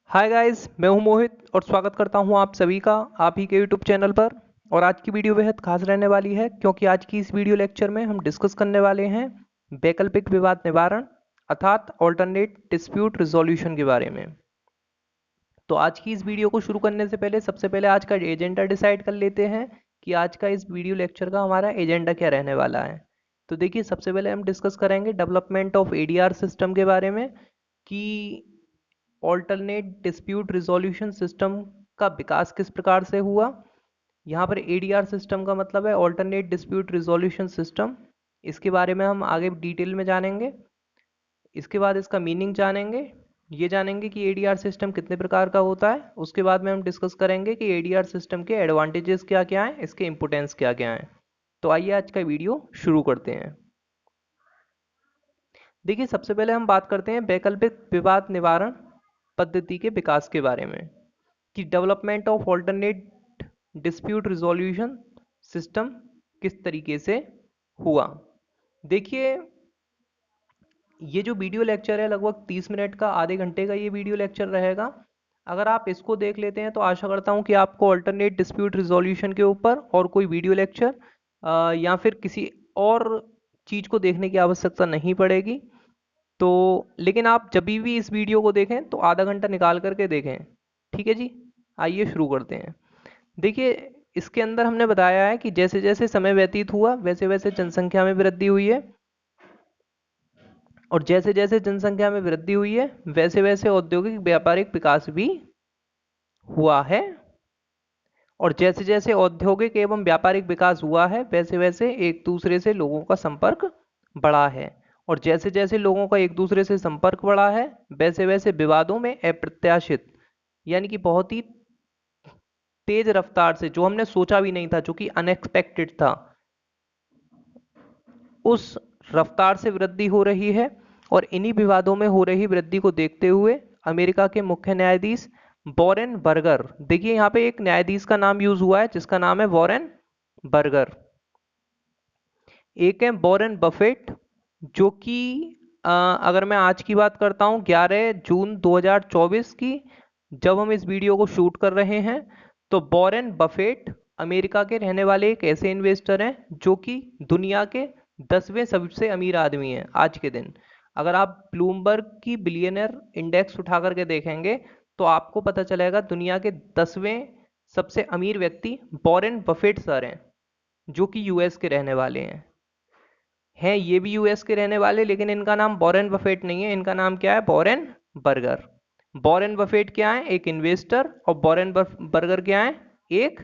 Hi guys, मैं हूं मोहित और स्वागत करता हूं आप सभी का आप ही के यूट्यूब चैनल पर। और आज की वीडियो बेहद खास रहने वाली है क्योंकि आज की इस वीडियो लेक्चर में हम डिस्कस करने वाले हैं वैकल्पिक विवाद निवारण अर्थात ऑल्टरनेट डिस्प्यूट रिजोल्यूशन के बारे में। तो आज की इस वीडियो को शुरू करने से पहले सबसे पहले आज का एजेंडा डिसाइड कर लेते हैं कि आज का इस वीडियो लेक्चर का हमारा एजेंडा क्या रहने वाला है। तो देखिए, सबसे पहले हम डिस्कस करेंगे डेवलपमेंट ऑफ एडीआर सिस्टम के बारे में कि ऑल्टरनेट डिस्प्यूट रिजोल्यूशन सिस्टम का विकास किस प्रकार से हुआ। यहाँ पर एडीआर सिस्टम का मतलब है ऑल्टरनेट डिस्प्यूट रिजोल्यूशन सिस्टम। इसके बारे में हम आगे डिटेल में जानेंगे। इसके बाद इसका मीनिंग जानेंगे, ये जानेंगे कि एडीआर सिस्टम कितने प्रकार का होता है। उसके बाद में हम डिस्कस करेंगे कि एडीआर सिस्टम के एडवांटेजेस क्या क्या हैं, इसके इंपोर्टेंस क्या क्या हैं। तो आइए आज का वीडियो शुरू करते हैं। देखिए, सबसे पहले हम बात करते हैं वैकल्पिक विवाद निवारण पद्धति के विकास के बारे में कि development of alternate dispute resolution system किस तरीके से हुआ। देखिए, ये जो वीडियो लेक्चर है लगभग 30 मिनट का, आधे घंटे का ये वीडियो लेक्चर रहेगा। अगर आप इसको देख लेते हैं तो आशा करता हूँ कि आपको ऑल्टरनेट डिस्प्यूट रिजोल्यूशन के ऊपर और कोई वीडियो लेक्चर या फिर किसी और चीज़ को देखने की आवश्यकता नहीं पड़ेगी। तो लेकिन आप जब भी इस वीडियो को देखें तो आधा घंटा निकाल करके देखें। ठीक है जी, आइए शुरू करते हैं। देखिए, इसके अंदर हमने बताया है कि जैसे जैसे समय व्यतीत हुआ वैसे वैसे जनसंख्या में वृद्धि हुई है, और जैसे जैसे जनसंख्या में वृद्धि हुई है वैसे वैसे औद्योगिक व्यापारिक विकास भी हुआ है। और जैसे जैसे औद्योगिक एवं व्यापारिक विकास हुआ है वैसे वैसे एक दूसरे से लोगों का संपर्क बढ़ा है। और जैसे जैसे लोगों का एक दूसरे से संपर्क बढ़ा है वैसे वैसे विवादों में अप्रत्याशित यानी कि बहुत ही तेज रफ्तार से, जो हमने सोचा भी नहीं था, जो कि अनएक्सपेक्टेड था, उस रफ्तार से वृद्धि हो रही है। और इन्हीं विवादों में हो रही वृद्धि को देखते हुए अमेरिका के मुख्य न्यायाधीश वॉरेन बर्गर, देखिए यहाँ पे एक न्यायाधीश का नाम यूज हुआ है जिसका नाम है वॉरेन बर्गर। एक है वॉरेन बफेट, जो कि अगर मैं आज की बात करता हूँ 11 जून 2024 की, जब हम इस वीडियो को शूट कर रहे हैं, तो वॉरेन बफेट अमेरिका के रहने वाले एक ऐसे इन्वेस्टर हैं जो कि दुनिया के 10वें सबसे अमीर आदमी हैं आज के दिन। अगर आप ब्लूमबर्ग की बिलियनर इंडेक्स उठा करके देखेंगे तो आपको पता चलेगा दुनिया के 10वें सबसे अमीर व्यक्ति वॉरेन बफेट सर हैं, जो कि यूएस के रहने वाले हैं ये भी यूएस के रहने वाले, लेकिन इनका नाम वॉरेन बफेट नहीं है, इनका नाम क्या है, वॉरेन बर्गर। वॉरेन बफेट क्या है, एक इन्वेस्टर, और वॉरेन बर्गर क्या है, एक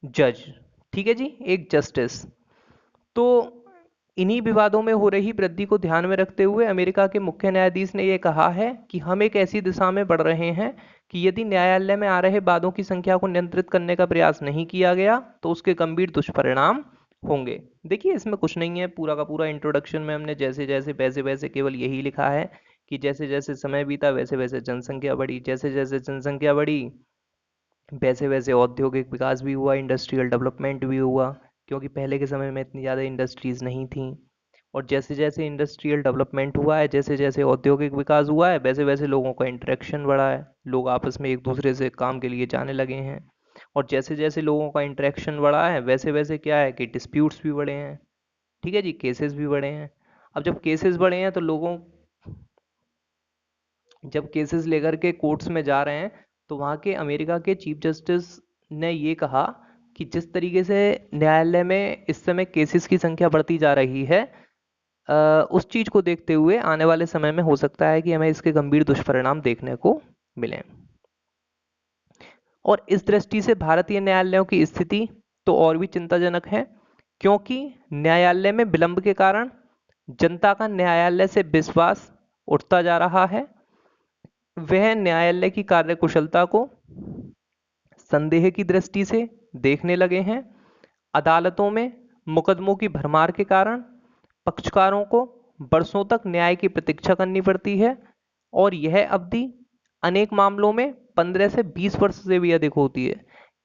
जज। ठीक है जी, एक जस्टिस। तो इन्हीं विवादों में हो रही वृद्धि को ध्यान में रखते हुए अमेरिका के मुख्य न्यायाधीश ने यह कहा है कि हम एक ऐसी दिशा में बढ़ रहे हैं कि यदि न्यायालय में आ रहे वादों की संख्या को नियंत्रित करने का प्रयास नहीं किया गया तो उसके गंभीर दुष्परिणाम होंगे। देखिए, इसमें कुछ नहीं है, पूरा का पूरा इंट्रोडक्शन में हमने जैसे जैसे वैसे वैसे केवल यही लिखा है कि जैसे जैसे समय बीता वैसे वैसे जनसंख्या बढ़ी, जैसे जैसे जनसंख्या बढ़ी वैसे वैसे औद्योगिक विकास भी हुआ, इंडस्ट्रियल डेवलपमेंट भी हुआ, क्योंकि पहले के समय में इतनी ज़्यादा इंडस्ट्रीज नहीं थी। और जैसे जैसे इंडस्ट्रियल डेवलपमेंट हुआ है, जैसे जैसे औद्योगिक विकास हुआ है, वैसे वैसे लोगों का इंटरेक्शन बढ़ा है, लोग आपस में एक दूसरे से काम के लिए जाने लगे हैं। और जैसे जैसे लोगों का इंटरेक्शन बढ़ा है वैसे वैसे क्या है कि डिस्प्यूट्स भी बढ़े हैं। ठीक है जी, केसेस भी बढ़े हैं। अब जब केसेस बढ़े हैं तो लोगों जब केसेस लेकर के कोर्ट्स में जा रहे हैं तो वहाँ के अमेरिका के चीफ जस्टिस ने ये कहा कि जिस तरीके से न्यायालय में इस समय केसेस की संख्या बढ़ती जा रही है, उस चीज को देखते हुए आने वाले समय में हो सकता है कि हमें इसके गंभीर दुष्परिणाम देखने को मिले। और इस दृष्टि से भारतीय न्यायालयों की स्थिति तो और भी चिंताजनक है, क्योंकि न्यायालय में विलंब के कारण जनता का न्यायालय से विश्वास उठता जा रहा है। वह न्यायालय की कार्यकुशलता को संदेह की दृष्टि से देखने लगे हैं। अदालतों में मुकदमों की भरमार के कारण पक्षकारों को वर्षों तक न्याय की प्रतीक्षा करनी पड़ती है, और यह अवधि अनेक मामलों में 15 से 20 वर्ष से भी अधिक होती है।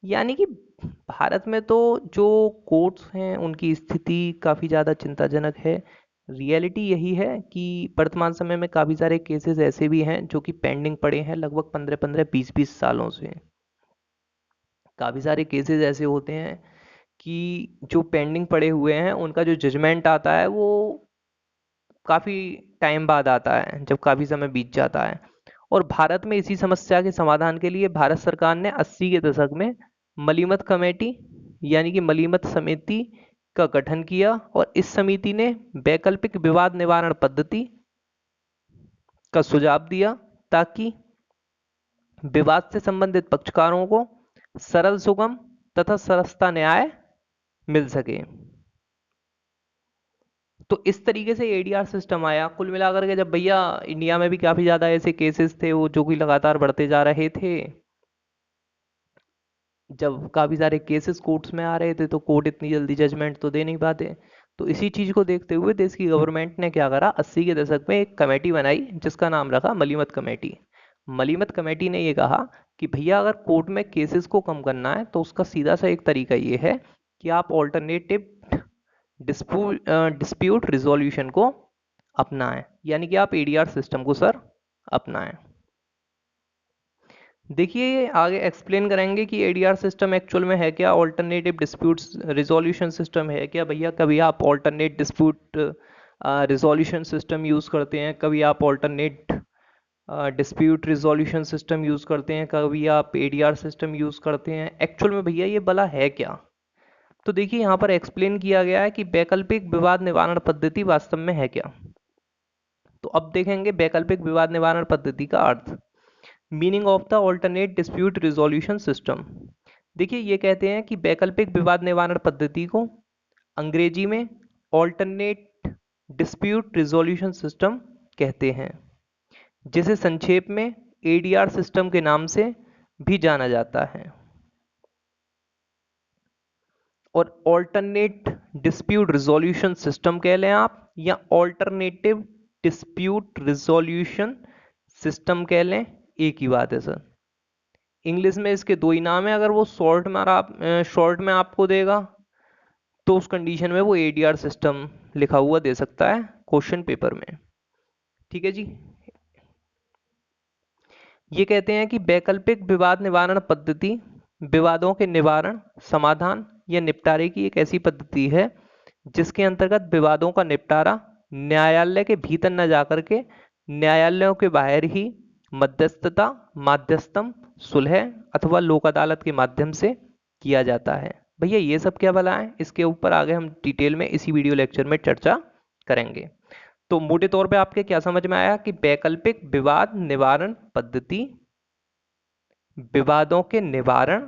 यानी कि भारत में तो जो कोर्ट्स हैं उनकी स्थिति काफ़ी ज़्यादा चिंताजनक है। रियलिटी यही है कि वर्तमान समय में काफ़ी सारे केसेस ऐसे भी हैं जो कि पेंडिंग पड़े हैं लगभग 15-15, 20-20 सालों से। काफ़ी सारे केसेस ऐसे होते हैं कि जो पेंडिंग पड़े हुए हैं उनका जो जजमेंट आता है वो काफ़ी टाइम बाद आता है, जब काफ़ी समय बीत जाता है। और भारत में इसी समस्या के समाधान के लिए भारत सरकार ने 80 के दशक में मलीमत कमेटी यानी कि मलीमत समिति का गठन किया और इस समिति ने वैकल्पिक विवाद निवारण पद्धति का सुझाव दिया ताकि विवाद से संबंधित पक्षकारों को सरल, सुगम तथा सस्ता न्याय मिल सके। तो इस तरीके से एडीआर सिस्टम आया। कुल मिलाकर के जब भैया इंडिया में भी काफ़ी ज़्यादा ऐसे केसेस थे वो जो कि लगातार बढ़ते जा रहे थे, जब काफ़ी सारे केसेस कोर्ट्स में आ रहे थे तो कोर्ट इतनी जल्दी जजमेंट तो दे नहीं पाते। तो इसी चीज़ को देखते हुए देश की गवर्नमेंट ने क्या करा, 80 के दशक में एक कमेटी बनाई जिसका नाम रखा मलीमत कमेटी। मलीमत कमेटी ने ये कहा कि भैया अगर कोर्ट में केसेस को कम करना है तो उसका सीधा सा एक तरीका ये है कि आप ऑल्टरनेटिव डिस्प्यूट रिजोल्यूशन को अपनाएं, यानी कि आप एडीआर सिस्टम को सर अपनाएं। देखिए आगे एक्सप्लेन करेंगे कि एडीआर सिस्टम एक्चुअल में है क्या, ऑल्टरनेटिव डिस्प्यूट्स रिजोल्यूशन सिस्टम है क्या। भैया कभी आप alternate dispute resolution system use करते हैं, कभी आप alternate dispute resolution system use करते हैं, कभी आप एडीआर सिस्टम यूज़ करते हैं। एक्चुअल में भैया ये भला है क्या। तो देखिए यहाँ पर एक्सप्लेन किया गया है कि वैकल्पिक विवाद निवारण पद्धति वास्तव में है क्या। तो अब देखेंगे वैकल्पिक विवाद निवारण पद्धति का अर्थ, meaning of the alternate dispute resolution system. देखिए ये कहते हैं कि वैकल्पिक विवाद निवारण पद्धति को अंग्रेजी में ऑल्टरनेट डिस्प्यूट रिजोल्यूशन सिस्टम कहते हैं, जिसे संक्षेप में एडीआर सिस्टम के नाम से भी जाना जाता है। और ऑल्टरनेट डिस्प्यूट रिजोल्यूशन सिस्टम कह लें आप, या ऑल्टरनेटिव डिस्प्यूट रिजोल्यूशन सिस्टम कह लें, एक ही बात है सर। इंग्लिश में इसके दो ही नाम है। अगर वो शॉर्ट में आपको देगा तो उस कंडीशन में वो एडीआर सिस्टम लिखा हुआ दे सकता है क्वेश्चन पेपर में। ठीक है जी। ये कहते हैं कि वैकल्पिक विवाद निवारण पद्धति विवादों के निवारण, समाधान या निपटारे की एक ऐसी पद्धति है जिसके अंतर्गत विवादों का निपटारा न्यायालय के भीतर न जाकर के न्यायालयों के बाहर ही मध्यस्थता, माध्यस्थम, सुलह अथवा लोक अदालत के माध्यम से किया जाता है। भैया ये सब क्या भला है, इसके ऊपर आगे हम डिटेल में इसी वीडियो लेक्चर में चर्चा करेंगे। तो मोटे तौर पे आपके क्या समझ में आया कि वैकल्पिक विवाद निवारण पद्धति विवादों के निवारण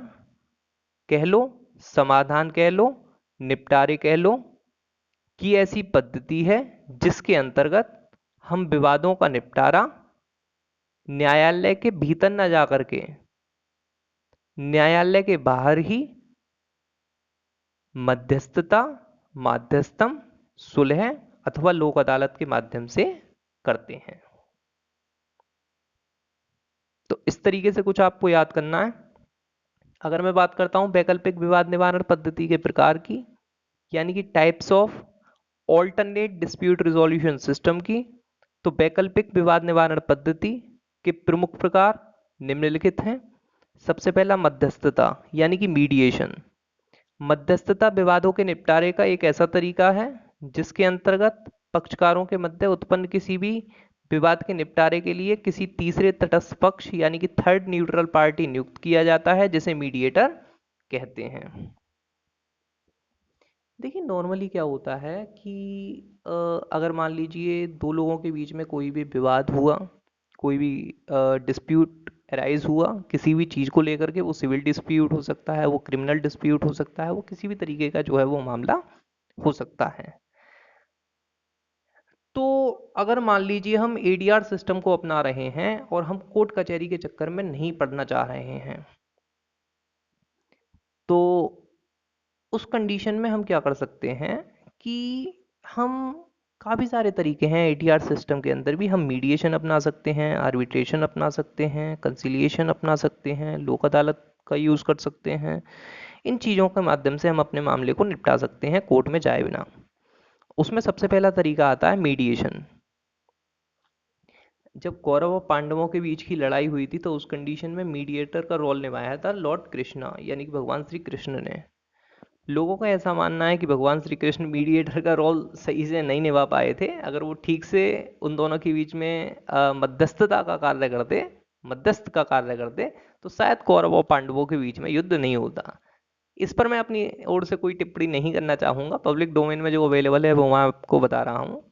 कह लो, समाधान कह लो, निपटारे कह लो की ऐसी पद्धति है जिसके अंतर्गत हम विवादों का निपटारा न्यायालय के भीतर न जाकर के न्यायालय के बाहर ही मध्यस्थता, माध्यस्थम, सुलह अथवा लोक अदालत के माध्यम से करते हैं। तो इस तरीके से कुछ आपको याद करना है। अगर मैं बात करता हूं वैकल्पिक विवाद निवारण पद्धति के प्रकार की, यानी कि types of alternate dispute resolution system की, तो वैकल्पिक विवाद निवारण पद्धति के प्रमुख प्रकार निम्नलिखित हैं। सबसे पहला मध्यस्थता यानी कि मीडिएशन। मध्यस्थता विवादों के निपटारे का एक ऐसा तरीका है जिसके अंतर्गत पक्षकारों के मध्य उत्पन्न किसी भी विवाद के निपटारे के लिए किसी तीसरे तटस्थ पक्ष यानी कि थर्ड न्यूट्रल पार्टी नियुक्त किया जाता है, जिसे मीडिएटर कहते हैं। देखिए नॉर्मली क्या होता है कि अगर मान लीजिए दो लोगों के बीच में कोई भी विवाद हुआ, कोई भी डिस्प्यूट अराइज हुआ किसी भी चीज़ को लेकर के, वो सिविल डिस्प्यूट हो सकता है, वो क्रिमिनल डिस्प्यूट हो सकता है, वो किसी भी तरीके का जो है वो मामला हो सकता है। तो अगर मान लीजिए हम एडीआर सिस्टम को अपना रहे हैं और हम कोर्ट कचहरी के चक्कर में नहीं पड़ना चाह रहे हैं, तो उस कंडीशन में हम क्या कर सकते हैं कि हम काफ़ी सारे तरीके हैं एडीआर सिस्टम के अंदर भी। हम मीडिएशन अपना सकते हैं, आर्बिट्रेशन अपना सकते हैं, कंसिलिएशन अपना सकते हैं, लोक अदालत का यूज़ कर सकते हैं। इन चीज़ों के माध्यम से हम अपने मामले को निपटा सकते हैं कोर्ट में जाए बिना। उसमें सबसे पहला तरीका आता है मीडिएशन। जब कौरव और पांडवों के बीच की लड़ाई हुई थी तो उस कंडीशन में मीडिएटर का रोल निभाया था लॉर्ड कृष्णा यानी कि भगवान श्री कृष्ण ने। लोगों का ऐसा मानना है कि भगवान श्री कृष्ण मीडिएटर का रोल सही से नहीं निभा पाए थे। अगर वो ठीक से उन दोनों के बीच में मध्यस्थता का कार्य करते, मध्यस्थ का कार्य करते, तो शायद कौरव और पांडवों के बीच में युद्ध नहीं होता। इस पर मैं अपनी ओर से कोई टिप्पणी नहीं करना चाहूंगा, पब्लिक डोमेन में जो अवेलेबल है वो मैं आपको बता रहा हूँ।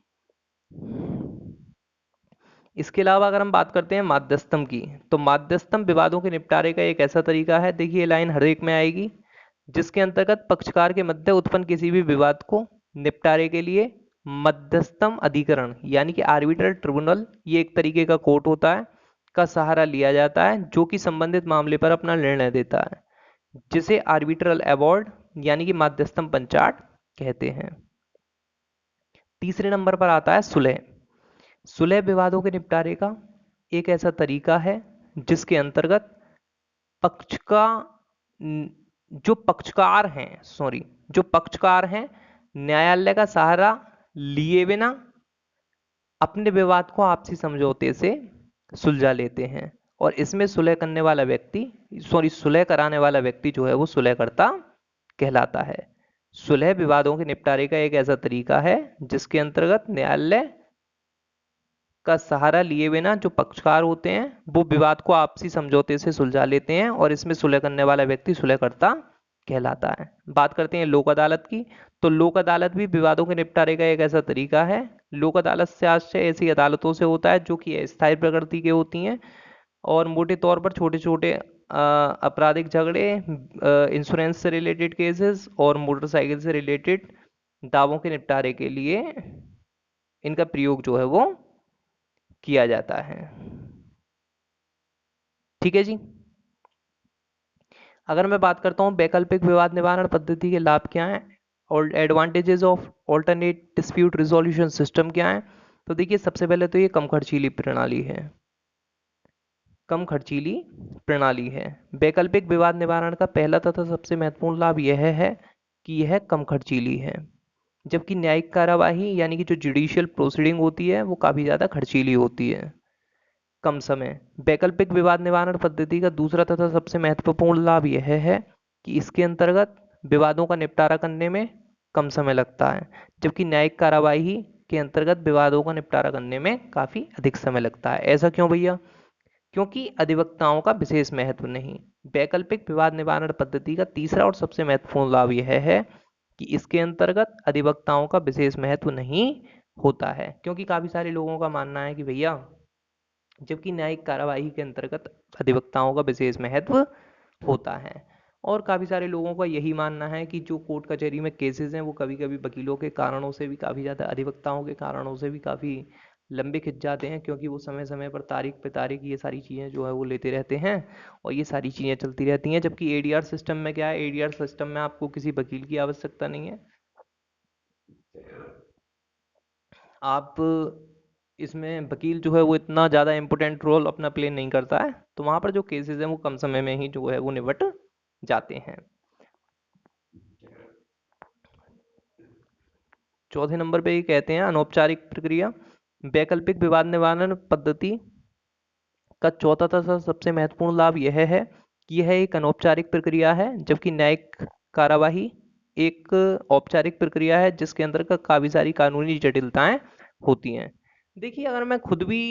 इसके अलावा अगर हम बात करते हैं माध्यस्थम की, तो माध्यस्थम विवादों के निपटारे का एक ऐसा तरीका है, देखिए लाइन हर एक में आएगी, जिसके अंतर्गत पक्षकार के मध्य उत्पन्न किसी भी विवाद को निपटारे के लिए मध्यस्थम अधिकरण यानी कि आर्बिट्रल ट्रिब्यूनल, ये एक तरीके का कोर्ट होता है, का सहारा लिया जाता है, जो कि संबंधित मामले पर अपना निर्णय देता है, जिसे आर्बिट्रल अवार्ड यानी कि माध्यस्थम पंचाट कहते हैं। तीसरे नंबर पर आता है सुलह। सुलह विवादों के निपटारे का एक ऐसा तरीका है जिसके अंतर्गत पक्ष का जो पक्षकार हैं, जो पक्षकार हैं न्यायालय का सहारा लिए बिना अपने विवाद को आपसी समझौते से सुलझा लेते हैं, और इसमें सुलह करने वाला व्यक्ति, सुलह कराने वाला व्यक्ति जो है वो सुलहकर्ता कहलाता है। सुलह विवादों के निपटारे का एक ऐसा तरीका है जिसके अंतर्गत न्यायालय का सहारा लिए बिना जो पक्षकार होते हैं वो विवाद को आपसी समझौते से सुलझा लेते हैं, और इसमें सुलह करने वाला व्यक्ति सुलहकर्ता कहलाता है। बात करते हैं लोक अदालत की, तो लोक अदालत भी विवादों के निपटारे का एक ऐसा तरीका है। लोक अदालत से आशय ऐसी अदालतों से होता है जो कि अस्थायी प्रकृति के होती हैं, और मोटे तौर पर छोटे छोटे आपराधिक झगड़े, इंश्योरेंस से रिलेटेड केसेस और मोटरसाइकिल से रिलेटेड दावों के निपटारे के लिए इनका प्रयोग जो है वो किया जाता है। ठीक है जी। अगर मैं बात करता हूँ वैकल्पिक विवाद निवारण पद्धति के लाभ क्या हैं और advantages of alternate dispute resolution system क्या है, तो देखिए सबसे पहले तो ये कम खर्चीली प्रणाली है, कम खर्चीली प्रणाली है। वैकल्पिक विवाद निवारण का पहला तथा सबसे महत्वपूर्ण लाभ यह है कि यह कम खर्चीली है, जबकि न्यायिक कार्यवाही यानी कि जो जुडिशियल प्रोसीडिंग होती है वो काफ़ी ज़्यादा खर्चीली होती है, कम समय। वैकल्पिक विवाद निवारण पद्धति का दूसरा तथा सबसे महत्वपूर्ण लाभ यह है कि इसके अंतर्गत विवादों का निपटारा करने में कम समय लगता है, जबकि न्यायिक कार्यवाही के अंतर्गत विवादों का निपटारा करने में काफ़ी अधिक समय लगता है। ऐसा क्यों भैया? क्योंकि अधिवक्ताओं का विशेष महत्व नहीं। वैकल्पिक विवाद निवारण पद्धति का तीसरा और सबसे महत्वपूर्ण लाभ यह है कि इसके अंतर्गत अधिवक्ताओं का विशेष महत्व नहीं होता है, क्योंकि काफ़ी सारे लोगों का मानना है कि भैया जबकि न्यायिक कार्यवाही के अंतर्गत अधिवक्ताओं का विशेष महत्व होता है, और काफ़ी सारे लोगों का यही मानना है कि जो कोर्ट कचहरी में केसेस हैं वो कभी कभी वकीलों के कारणों से भी काफ़ी ज़्यादा, अधिवक्ताओं के कारणों से भी काफ़ी लंबे खिंच जाते हैं, क्योंकि वो समय समय पर तारीख पे तारीख ये सारी चीज़ें जो है वो लेते रहते हैं, और ये सारी चीज़ें चलती रहती हैं। जबकि एडीआर सिस्टम में क्या है, एडीआर सिस्टम में आपको किसी वकील की आवश्यकता नहीं है, आप इसमें वकील जो है वो इतना ज़्यादा इम्पोर्टेंट रोल अपना प्ले नहीं करता है, तो वहाँ पर जो केसेस हैं वो कम समय में ही जो है वो निपट जाते हैं। चौथे नंबर पे ये कहते हैं अनौपचारिक प्रक्रिया। वैकल्पिक विवाद निवारण पद्धति का चौथा तथा सबसे महत्वपूर्ण लाभ यह है कि यह एक अनौपचारिक प्रक्रिया है, जबकि न्यायिक कार्यवाही एक औपचारिक प्रक्रिया है जिसके अंतर्गत काफ़ी सारी कानूनी जटिलताएं होती हैं। देखिए अगर मैं खुद भी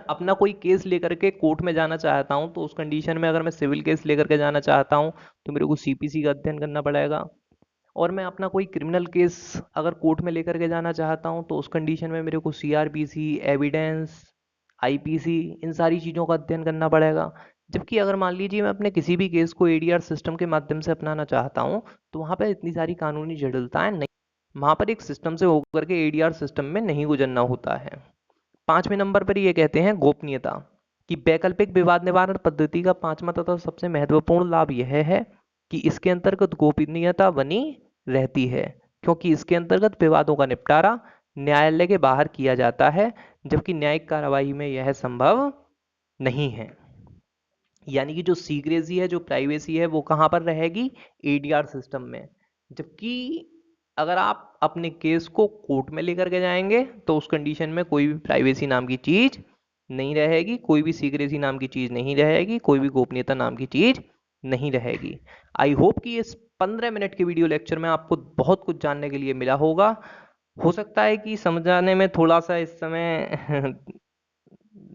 अपना कोई केस लेकर के कोर्ट में जाना चाहता हूं, तो उस कंडीशन में अगर मैं सिविल केस लेकर के जाना चाहता हूं तो मेरे को सीपीसी का अध्ययन करना पड़ेगा, और मैं अपना कोई क्रिमिनल केस अगर कोर्ट में लेकर के जाना चाहता हूं तो उस कंडीशन में मेरे को सीआरपीसी, एविडेंस, आईपीसी, इन सारी चीज़ों का अध्ययन करना पड़ेगा। जबकि अगर मान लीजिए मैं अपने किसी भी केस को एडीआर सिस्टम के माध्यम से अपनाना चाहता हूं, तो वहाँ पर इतनी सारी कानूनी जटिलताएं नहीं, वहाँ पर एक सिस्टम से होकर के एडीआर सिस्टम में नहीं गुजरना होता है। पांचवें नंबर पर ये कहते हैं गोपनीयता, कि वैकल्पिक विवाद निवारण पद्धति का पांचवा तथा सबसे महत्वपूर्ण लाभ यह है कि इसके अंतर्गत गोपनीयता बनी रहती है, क्योंकि इसके अंतर्गत विवादों का निपटारा न्यायालय के बाहर किया जाता है, जबकि न्यायिक कार्यवाही में यह संभव नहीं है। यानी कि जो सीक्रेसी है, जो प्राइवेसी है, वो कहाँ पर रहेगी? एडीआर सिस्टम में। जबकि अगर आप अपने केस को कोर्ट में लेकर के जाएंगे तो उस कंडीशन में कोई भी प्राइवेसी नाम की चीज नहीं रहेगी, कोई भी सीक्रेसी नाम की चीज नहीं रहेगी, कोई भी गोपनीयता नाम की चीज नहीं रहेगी। आई होप कि इस 15 मिनट के वीडियो लेक्चर में आपको बहुत कुछ जानने के लिए मिला होगा। हो सकता है कि समझाने में थोड़ा सा इस समय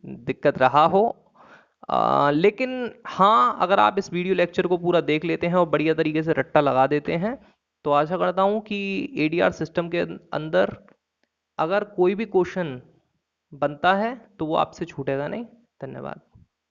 दिक्कत रहा हो, लेकिन हाँ, अगर आप इस वीडियो लेक्चर को पूरा देख लेते हैं और बढ़िया तरीके से रट्टा लगा देते हैं तो आशा करता हूँ कि एडीआर सिस्टम के अंदर अगर कोई भी क्वेश्चन बनता है तो वो आपसे छूटेगा नहीं। धन्यवाद।